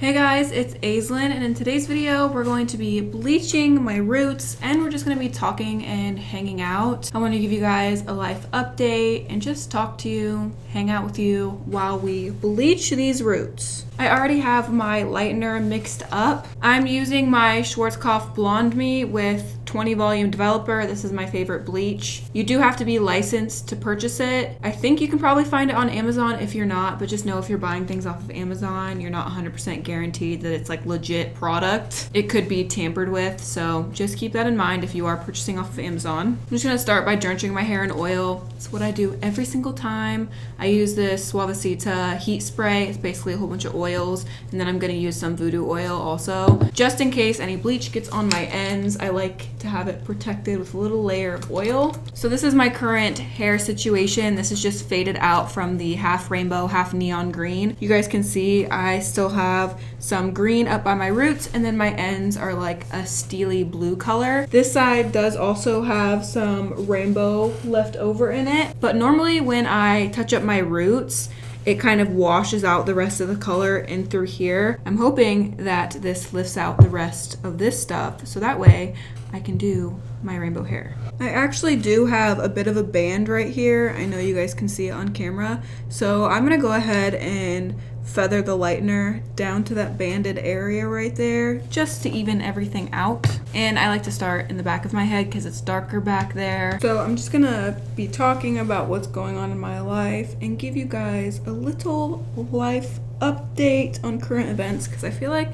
Hey guys, it's Aislinn, and in today's video we're going to be bleaching my roots and we're just going to be talking and hanging out. I want to give you guys a life update and just talk to you, hang out with you while we bleach these roots. I already have my lightener mixed up. I'm using my Schwarzkopf Blonde Me with 20 volume developer. This is my favorite bleach. You do have to be licensed to purchase it. I think you can probably find it on Amazon if you're not, but just know if you're buying things off of Amazon, you're not 100% guaranteed that it's like legit product. It could be tampered with, so just keep that in mind if you are purchasing off of Amazon. I'm just gonna start by drenching my hair in oil. It's what I do every single time. I use this Suavecita heat spray. It's basically a whole bunch of oils, and then I'm gonna use some voodoo oil also. Just in case any bleach gets on my ends, I like to have it protected with a little layer of oil. So this is my current hair situation. This is just faded out from the half rainbow, half neon green. You guys can see I still have some green up by my roots, and then my ends are like a steely blue color. This side does also have some rainbow left over in it, but normally when I touch up my roots, it kind of washes out the rest of the color in through here. I'm hoping that this lifts out the rest of this stuff so that way I can do my rainbow hair. I actually do have a bit of a band right here. I know you guys can see it on camera. So I'm gonna go ahead and feather the lightener down to that banded area right there just to even everything out. And I like to start in the back of my head because it's darker back there. So I'm just gonna be talking about what's going on in my life and give you guys a little life update on current events because I feel like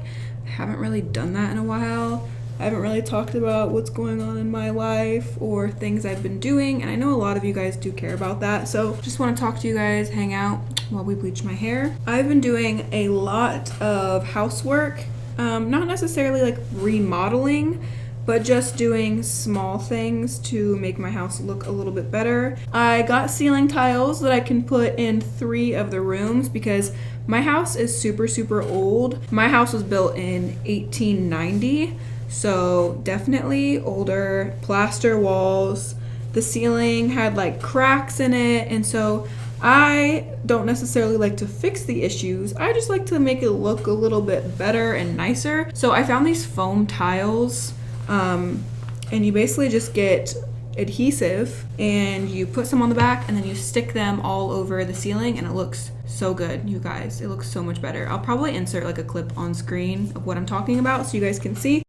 I haven't really done that in a while. I haven't really talked about what's going on in my life or things I've been doing, and I know a lot of you guys do care about that, so just want to talk to you guys, hang out while we bleach my hair. I've been doing a lot of housework, not necessarily like remodeling, but just doing small things to make my house look a little bit better. I got ceiling tiles that I can put in 3 of the rooms because my house is super old. My house was built in 1890. So definitely older, plaster walls. The ceiling had like cracks in it, and so I don't necessarily like to fix the issues. I just like to make it look a little bit better and nicer. So I found these foam tiles, and you basically just get adhesive and you put some on the back and then you stick them all over the ceiling, and it looks so good, you guys. It looks so much better. I'll probably insert like a clip on screen of what I'm talking about so you guys can see.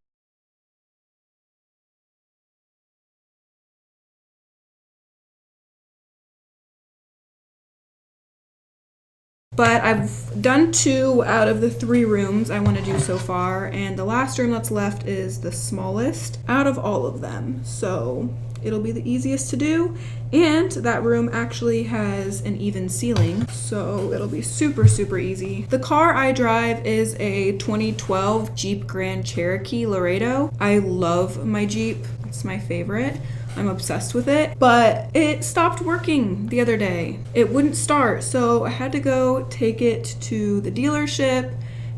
But I've done 2 out of the 3 rooms I want to do so far, and the last room that's left is the smallest out of all of them. So it'll be the easiest to do, and that room actually has an even ceiling, so it'll be super easy. The car I drive is a 2012 Jeep Grand Cherokee Laredo. I love my Jeep. It's my favorite. I'm obsessed with it, but it stopped working the other day. It wouldn't start, so I had to go take it to the dealership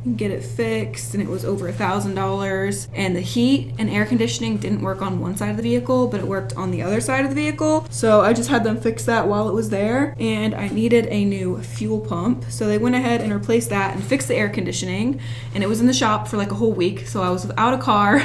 and get it fixed, and it was over $1,000. And the heat and air conditioning didn't work on one side of the vehicle, but it worked on the other side of the vehicle. So I just had them fix that while it was there, and I needed a new fuel pump. So they went ahead and replaced that and fixed the air conditioning, and it was in the shop for like a whole week. So I was without a car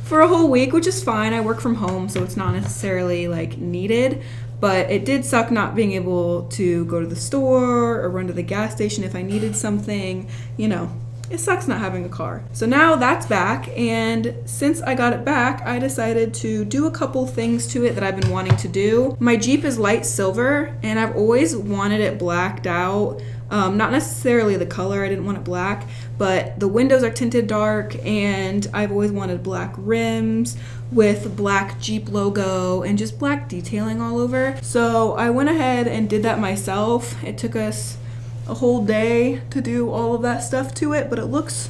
for a whole week, which is fine. I work from home, so it's not necessarily like needed, but it did suck not being able to go to the store or run to the gas station if I needed something. You know, it sucks not having a car. So now that's back, and since I got it back, I decided to do a couple things to it that I've been wanting to do. My Jeep is light silver, and I've always wanted it blacked out. Not necessarily the color, I didn't want it black, but the windows are tinted dark, and I've always wanted black rims with black Jeep logo and just black detailing all over. So I went ahead and did that myself. It took us a whole day to do all of that stuff to it, but it looks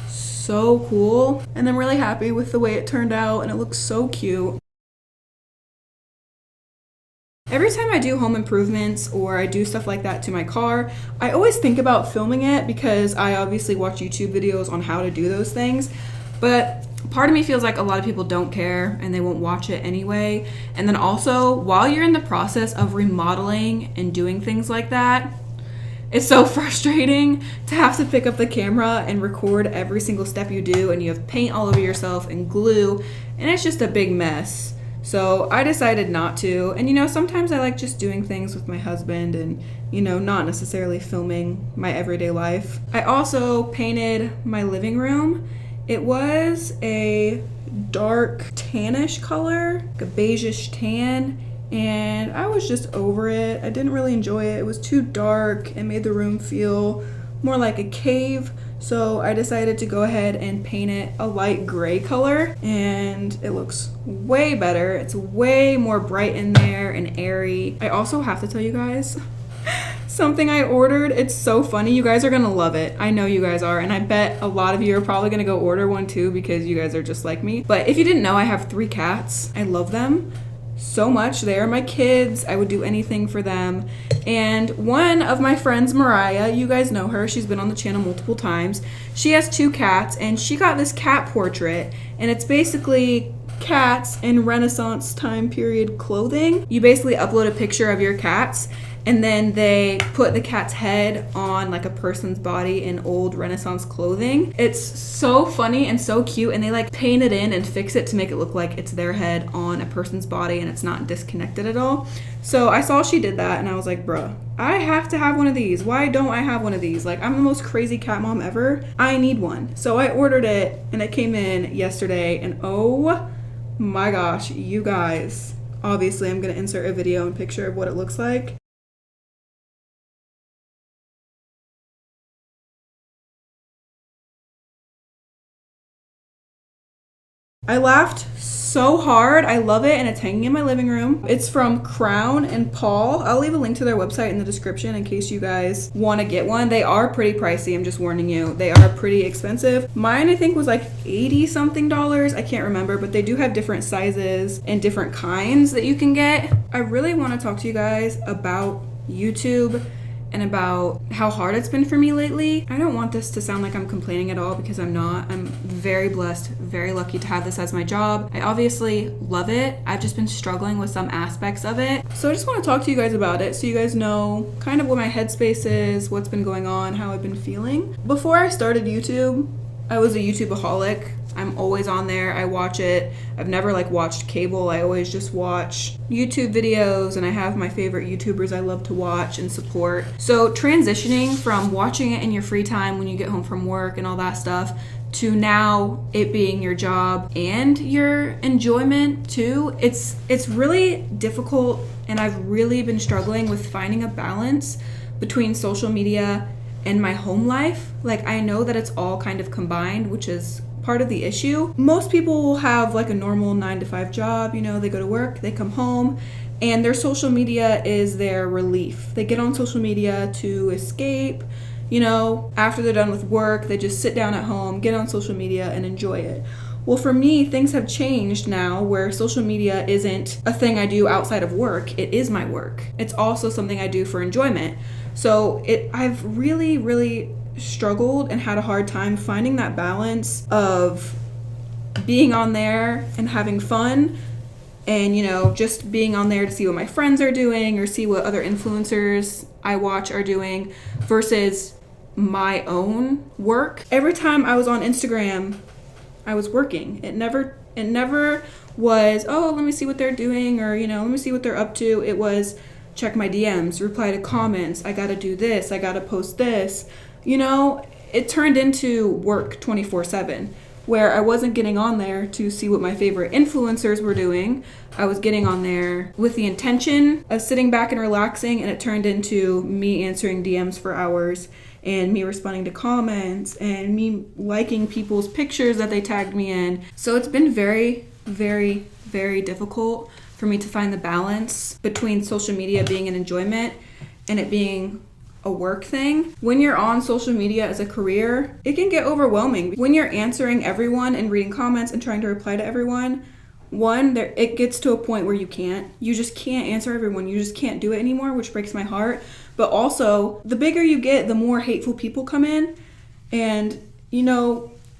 so cool, and I'm really happy with the way it turned out, and it looks so cute. Every time I do home improvements or I do stuff like that to my car, I always think about filming it because I obviously watch YouTube videos on how to do those things, but part of me feels like a lot of people don't care and they won't watch it anyway. And then also, while you're in the process of remodeling and doing things like that, It's so frustrating to have to pick up the camera and record every single step you do, and you have paint all over yourself and glue, and it's just a big mess. So I decided not to. And sometimes I like just doing things with my husband and, not necessarily filming my everyday life. I also painted my living room. It was a dark tannish color, like a beigeish tan. And I was just over it. I didn't really enjoy it. It was too dark and made the room feel more like a cave. So I decided to go ahead and paint it a light gray color, and it looks way better. It's way more bright in there and airy. I also have to tell you guys something I ordered. It's so funny. You guys are gonna love it. I know you guys are, and I bet a lot of you are probably gonna go order one too because you guys are just like me. But if you didn't know, I have 3 cats. I love them so much. They are my kids. I would do anything for them. And one of my friends, Mariah, you guys know her. She's been on the channel multiple times. She has 2 cats, and she got this cat portrait, and it's basically cats in Renaissance time period clothing. You basically upload a picture of your cats, and then they put the cat's head on like a person's body in old Renaissance clothing. It's so funny and so cute, and they like paint it in and fix it to make it look like it's their head on a person's body and it's not disconnected at all. So I saw she did that, and I was like, bruh, I have to have one of these. Why don't I have one of these? Like, I'm the most crazy cat mom ever. I need one. So I ordered it, and it came in yesterday, and oh my gosh, you guys, obviously I'm gonna insert a video and picture of what it looks like. I laughed so hard. I love it, and it's hanging in my living room. It's from Crown and Paul. I'll leave a link to their website in the description in case you guys want to get one. They are pretty pricey, I'm just warning you. They are pretty expensive. Mine I think was like 80 something dollars. I can't remember, but they do have different sizes and different kinds that you can get. I really want to talk to you guys about YouTube and about how hard it's been for me lately. I don't want this to sound like I'm complaining at all, because I'm not. I'm very blessed, very lucky to have this as my job. I obviously love it. I've just been struggling with some aspects of it. So I just want to talk to you guys about it so you guys know kind of what my headspace is, what's been going on, how I've been feeling. Before I started YouTube, I was a YouTubeaholic. I'm always on there. I watch it. I've never like watched cable. I always just watch YouTube videos, and I have my favorite YouTubers I love to watch and support. So transitioning from watching it in your free time when you get home from work and all that stuff to now it being your job and your enjoyment too, it's really difficult, and I've really been struggling with finding a balance between social media and my home life. Like, I know that it's all kind of combined, which is part of the issue. Most people will have like a normal 9-to-5 job, they go to work, they come home, and their social media is their relief. They get on social media to escape, after they're done with work, they just sit down at home, get on social media and enjoy it. Well, for me, things have changed now where social media isn't a thing I do outside of work. It is my work. It's also something I do for enjoyment. So I've really, really struggled and had a hard time finding that balance of being on there and having fun, and just being on there to see what my friends are doing or see what other influencers I watch are doing versus my own work. Every time I was on Instagram, I was working. It never was, oh, let me see what they're doing, or let me see what they're up to. It was check my DMs, reply to comments, I gotta do this, I gotta post this. It turned into work 24/7, where I wasn't getting on there to see what my favorite influencers were doing. I was getting on there with the intention of sitting back and relaxing, and it turned into me answering DMs for hours, and me responding to comments, and me liking people's pictures that they tagged me in. So it's been very, very, very difficult for me to find the balance between social media being an enjoyment and it being a work thing. When you're on social media as a career, it can get overwhelming. When you're answering everyone and reading comments and trying to reply to everyone, it gets to a point where you just can't answer everyone. You just can't do it anymore, which breaks my heart. But also, the bigger you get, the more hateful people come in. And,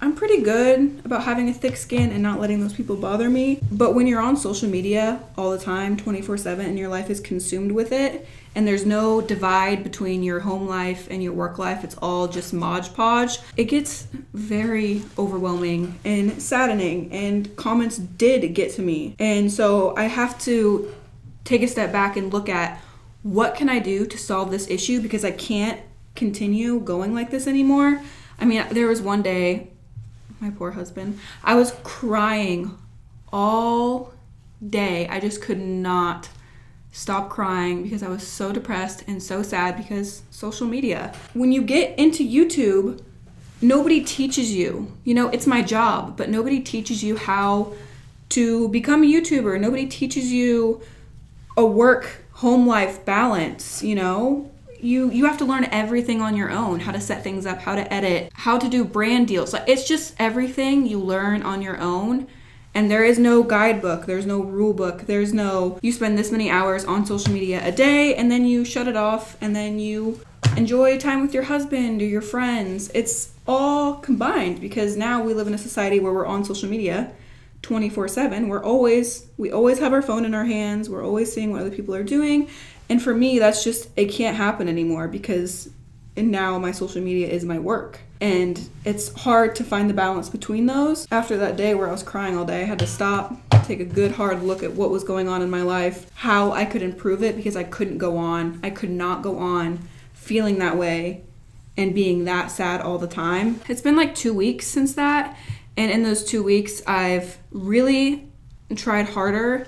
I'm pretty good about having a thick skin and not letting those people bother me. But when you're on social media all the time, 24/7, and your life is consumed with it, and there's no divide between your home life and your work life. It's all just Mod Podge. It gets very overwhelming and saddening, and comments did get to me. And so I have to take a step back and look at what can I do to solve this issue, because I can't continue going like this anymore. I mean, there was one day, my poor husband, I was crying all day. I just could not stop crying because I was so depressed and so sad because social media. When you get into YouTube, nobody teaches you. You know, it's my job, but nobody teaches you how to become a YouTuber. Nobody teaches you a work-home life balance, you know? You have to learn everything on your own, how to set things up, how to edit, how to do brand deals. Like, it's just everything you learn on your own. And there is no guidebook, there's no rule book, there's no, you spend this many hours on social media a day and then you shut it off and then you enjoy time with your husband or your friends. It's all combined, because now we live in a society where we're on social media 24/7. We always have our phone in our hands. We're always seeing what other people are doing. And for me, that's just, it can't happen anymore, because now my social media is my work. And it's hard to find the balance between those. After that day where I was crying all day, I had to stop, take a good hard look at what was going on in my life, how I could improve it, because I couldn't go on. I could not go on feeling that way and being that sad all the time. It's been like 2 weeks since that. And in those 2 weeks, I've really tried harder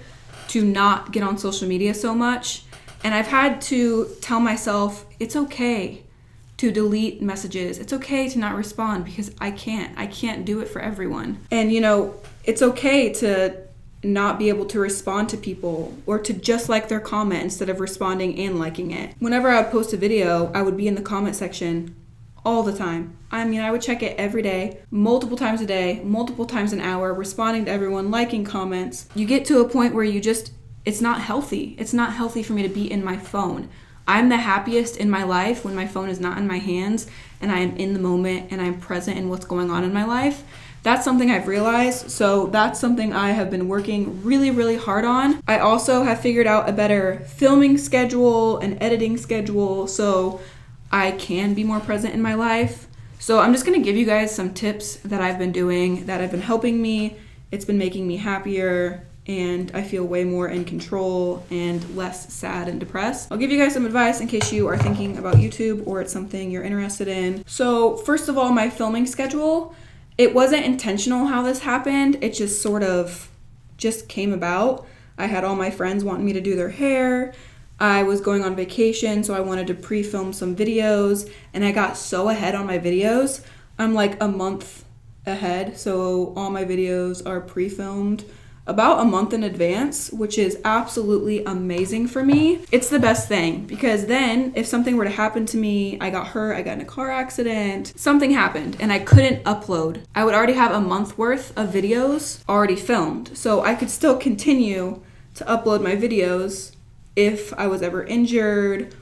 to not get on social media so much. And I've had to tell myself, it's okay to delete messages. It's okay to not respond, because I can't do it for everyone. And you know, it's okay to not be able to respond to people, or to just like their comment instead of responding and liking it. Whenever I would post a video, I would be in the comment section all the time. I mean, I would check it every day, multiple times a day, multiple times an hour, responding to everyone, liking comments. You get to a point where it's not healthy. It's not healthy for me to be in my phone. I'm the happiest in my life when my phone is not in my hands and I am in the moment and I'm present in what's going on in my life. That's something I've realized. So that's something I have been working really, really hard on. I also have figured out a better filming schedule and editing schedule so I can be more present in my life. So I'm just gonna give you guys some tips that I've been doing that have been helping me. It's been making me happier, and I feel way more in control and less sad and depressed. I'll give you guys some advice in case you are thinking about YouTube or it's something you're interested in. So first of all, my filming schedule, it wasn't intentional how this happened. It just sort of just came about. I had all my friends wanting me to do their hair. I was going on vacation, so I wanted to pre-film some videos, and I got so ahead on my videos. I'm like a month ahead, so all my videos are pre-filmed about a month in advance, which is absolutely amazing for me. It's the best thing, because then if something were to happen to me, I got hurt, I got in a car accident, something happened and I couldn't upload, I would already have a month worth of videos already filmed. So I could still continue to upload my videos if I was ever injured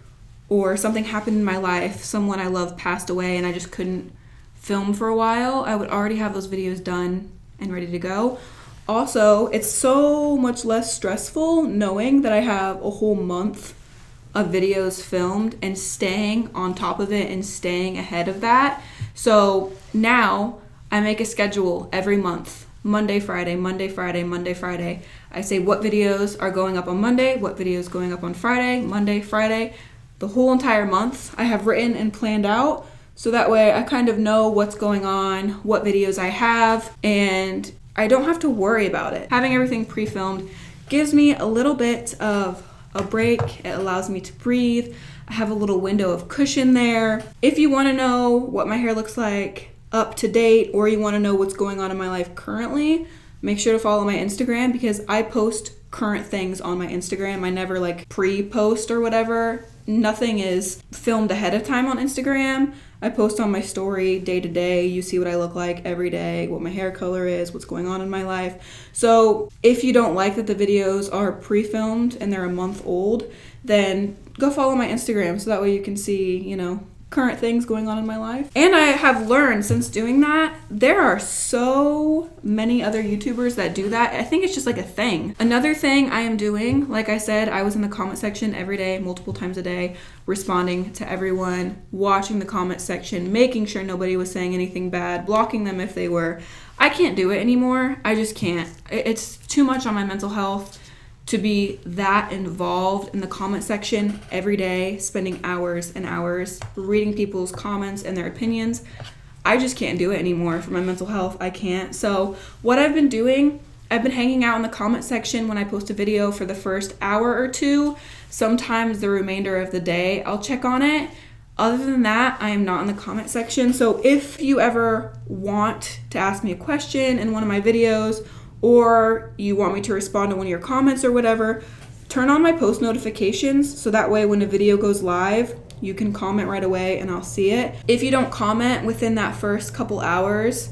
or something happened in my life, someone I love passed away and I just couldn't film for a while. I would already have those videos done and ready to go. Also, it's so much less stressful knowing that I have a whole month of videos filmed and staying on top of it and staying ahead of that. So now I make a schedule every month, Monday, Friday, Monday, Friday, Monday, Friday. I say what videos are going up on Monday, what videos going up on Friday, Monday, Friday. The whole entire month I have written and planned out, so that way I kind of know what's going on, what videos I have, and I don't have to worry about it. Having everything pre-filmed gives me a little bit of a break. It allows me to breathe. I have a little window of cushion there. If you want to know what my hair looks like up to date, or you want to know what's going on in my life currently, make sure to follow my Instagram, because I post current things on my Instagram. I never like pre-post or whatever. Nothing is filmed ahead of time on Instagram. I post on my story day to day. You see what I look like every day, what my hair color is, what's going on in my life. So if you don't like that the videos are pre-filmed and they're a month old, then go follow my Instagram so that way you can see, you know, current things going on in my life. And I have learned since doing that, there are so many other YouTubers that do that. I think it's just like a thing. Another thing I am doing, like I said, I was in the comment section every day, multiple times a day, responding to everyone, watching the comment section, making sure nobody was saying anything bad, blocking them if they were. I can't do it anymore. I just can't. It's too much on my mental health to be that involved in the comment section every day, spending hours and hours reading people's comments and their opinions. I just can't do it anymore for my mental health. I can't. So what I've been doing, I've been hanging out in the comment section when I post a video for the first hour or two. Sometimes the remainder of the day, I'll check on it. Other than that, I am not in the comment section. So if you ever want to ask me a question in one of my videos, or you want me to respond to one of your comments or whatever, turn on my post notifications so that way when a video goes live, you can comment right away and I'll see it. If you don't comment within that first couple hours,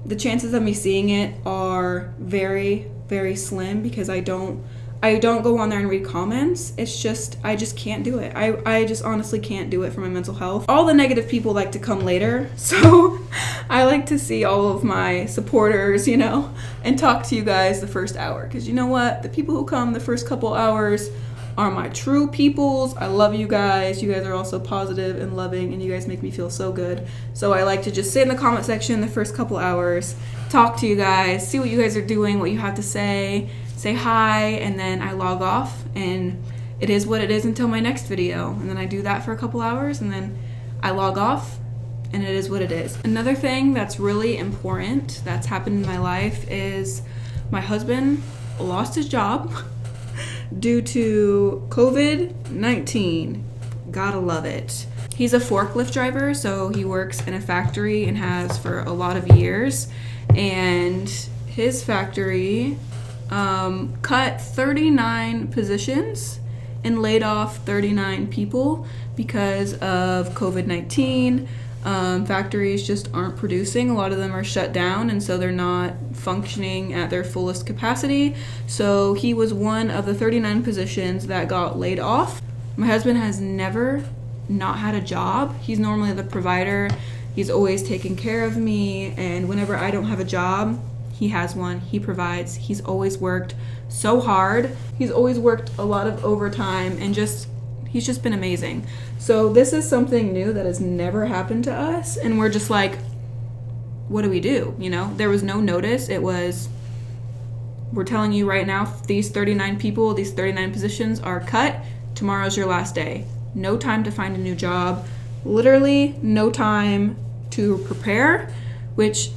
the chances of me seeing it are very, very slim because I don't go on there and read comments. It's just, I just can't do it. I just honestly can't do it for my mental health. All the negative people like to come later, so I like to see all of my supporters, and talk to you guys the first hour. Because you know what? The people who come the first couple hours are my true peoples. I love you guys. You guys are also positive and loving, and you guys make me feel so good. So I like to just sit in the comment section the first couple hours, talk to you guys, see what you guys are doing, what you have to say hi, and then I log off, and it is what it is until my next video. And then I do that for a couple hours, and then I log off, and it is what it is. Another thing that's really important that's happened in my life is my husband lost his job due to COVID-19. Gotta love it. He's a forklift driver, so he works in a factory and has for a lot of years, and his factory cut 39 positions and laid off 39 people because of COVID-19. Factories just aren't producing. A lot of them are shut down, and so they're not functioning at their fullest capacity. So he was one of the 39 positions that got laid off. My husband has never not had a job. He's normally the provider. He's always taking care of me, and whenever I don't have a job, he has one. He provides. He's always worked so hard. He's always worked a lot of overtime, and he's just been amazing. So this is something new that has never happened to us, and we're just like, what do we do? There was no notice. It was, we're telling you right now, these 39 people, these 39 positions are cut. Tomorrow's your last day. No time to find a new job. Literally no time to prepare, which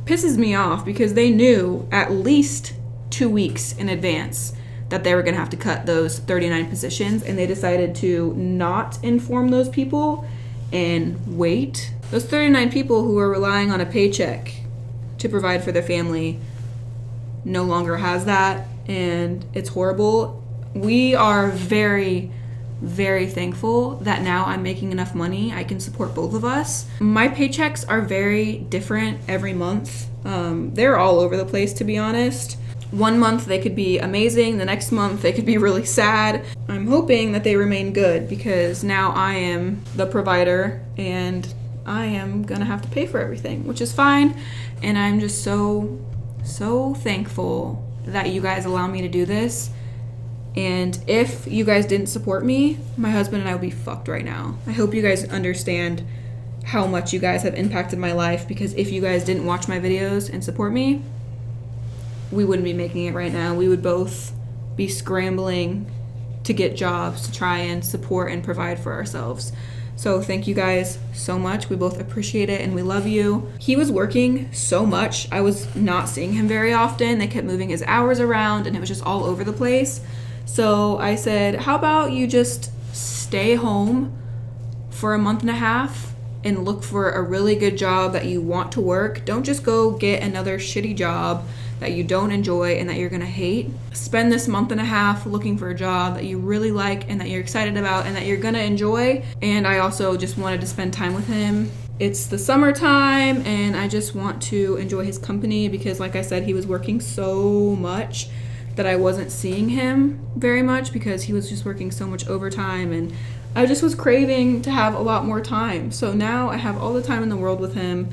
pisses me off because they knew at least 2 weeks in advance that they were going to have to cut those 39 positions, and they decided to not inform those people and wait. Those 39 people who were relying on a paycheck to provide for their family no longer has that, and it's horrible. We are very, very thankful that now I'm making enough money I can support both of us. My paychecks are very different every month. They're all over the place, to be honest. One month they could be amazing, the next month they could be really sad. I'm hoping that they remain good because now I am the provider and I am gonna have to pay for everything, which is fine. And I'm just so thankful that you guys allow me to do this. And if you guys didn't support me, my husband and I would be fucked right now. I hope you guys understand how much you guys have impacted my life, because if you guys didn't watch my videos and support me, we wouldn't be making it right now. We would both be scrambling to get jobs to try and support and provide for ourselves. So thank you guys so much. We both appreciate it and we love you. He was working so much. I was not seeing him very often. They kept moving his hours around and it was just all over the place. So I said, how about you just stay home for a month and a half and look for a really good job that you want to work. Don't just go get another shitty job that you don't enjoy and that you're gonna hate. Spend this month and a half looking for a job that you really like and that you're excited about and that you're gonna enjoy. And I also just wanted to spend time with him. It's the summertime and I just want to enjoy his company because, like I said, he was working so much that I wasn't seeing him very much because he was just working so much overtime, and I just was craving to have a lot more time. So now I have all the time in the world with him.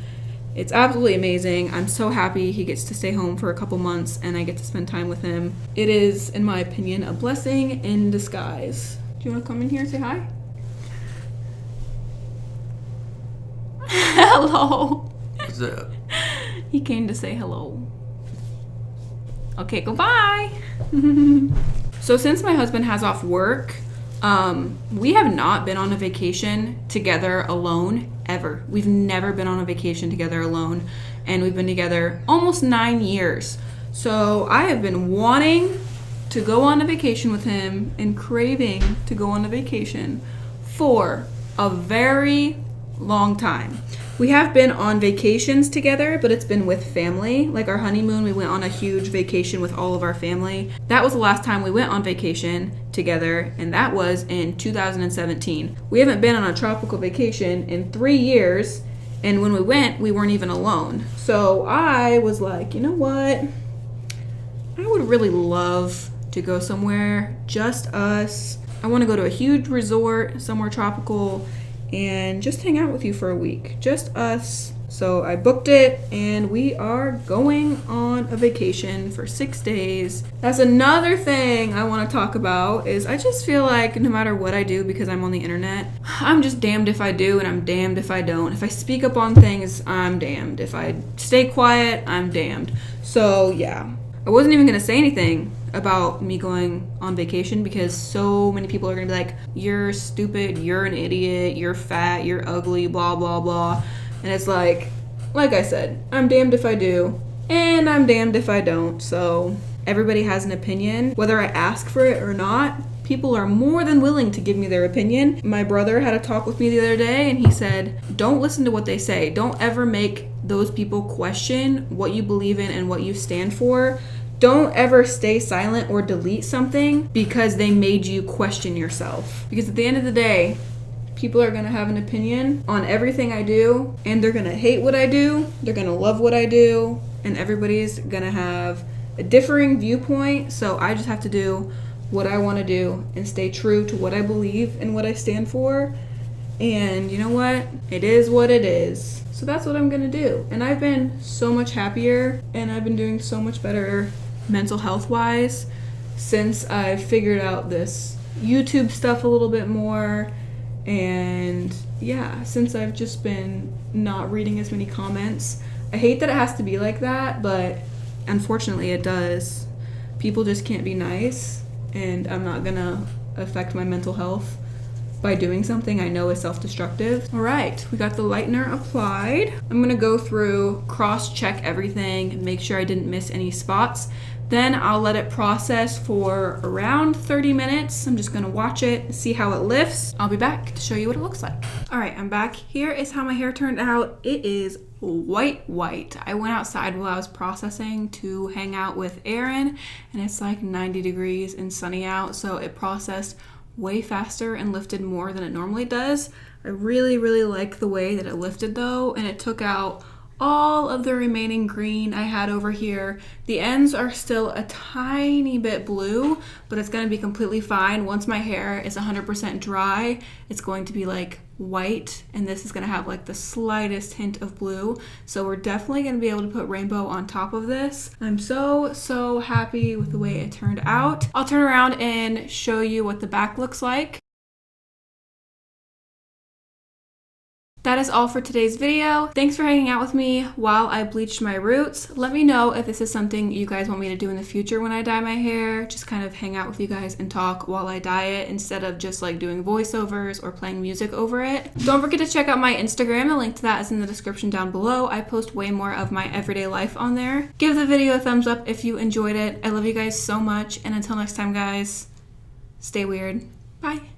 It's absolutely amazing. I'm so happy he gets to stay home for a couple months and I get to spend time with him. It is, in my opinion, a blessing in disguise. Do you want to come in here and say hi? Hello. What's up? He came to say hello. Okay, goodbye. So since my husband has off work, we have not been on a vacation together alone ever. We've never been on a vacation together alone, and we've been together almost 9 years. So I have been wanting to go on a vacation with him and craving to go on a vacation for a very long time. We have been on vacations together, but it's been with family. Like our honeymoon, we went on a huge vacation with all of our family. That was the last time we went on vacation together, and that was in 2017. We haven't been on a tropical vacation in 3 years, and when we went, we weren't even alone. So I was like, you know what? I would really love to go somewhere, just us. I want to go to a huge resort, somewhere tropical, and just hang out with you for a week. Just us. So I booked it and we are going on a vacation for 6 days. That's another thing I want to talk about is I just feel like no matter what I do, because I'm on the internet, I'm just damned if I do and I'm damned if I don't. If I speak up on things, I'm damned. If I stay quiet, I'm damned. So yeah, I wasn't even going to say anything about me going on vacation because so many people are gonna be like, you're stupid, you're an idiot, you're fat, you're ugly, blah blah blah. And it's like I said, I'm damned if I do and I'm damned if I don't. So everybody has an opinion, whether I ask for it or not. People are more than willing to give me their opinion. My brother had a talk with me the other day and he said, don't listen to what they say. Don't ever make those people question what you believe in and what you stand for. Don't ever stay silent or delete something because they made you question yourself. Because at the end of the day, people are going to have an opinion on everything I do, and they're going to hate what I do, they're going to love what I do, and everybody's going to have a differing viewpoint. So I just have to do what I want to do and stay true to what I believe and what I stand for. And you know what? It is what it is. So that's what I'm going to do. And I've been so much happier and I've been doing so much better mental health wise since I figured out this YouTube stuff a little bit more, and yeah, since I've just been not reading as many comments. I hate that it has to be like that, but unfortunately it does. People just can't be nice, and I'm not gonna affect my mental health by doing something I know is self-destructive. All right, we got the lightener applied. I'm gonna go through, cross-check everything, make sure I didn't miss any spots. Then I'll let it process for around 30 minutes. I'm just gonna watch it, see how it lifts. I'll be back to show you what it looks like. All right, I'm back. Here is how my hair turned out. It is white. I went outside while I was processing to hang out with Aaron, and it's like 90 degrees and sunny out, so it processed way faster and lifted more than it normally does. I really like the way that it lifted though, and it took out all of the remaining green I had over here. The ends are still a tiny bit blue, but it's going to be completely fine. Once my hair is 100% dry, it's going to be like white, and this is going to have like the slightest hint of blue. So we're definitely going to be able to put rainbow on top of this. I'm so happy with the way it turned out. I'll turn around and show you what the back looks like. That is all for today's video. Thanks for hanging out with me while I bleached my roots. Let me know if this is something you guys want me to do in the future when I dye my hair. Just kind of hang out with you guys and talk while I dye it instead of just like doing voiceovers or playing music over it. Don't forget to check out my Instagram. The link to that is in the description down below. I post way more of my everyday life on there. Give the video a thumbs up if you enjoyed it. I love you guys so much, and until next time guys, stay weird. Bye.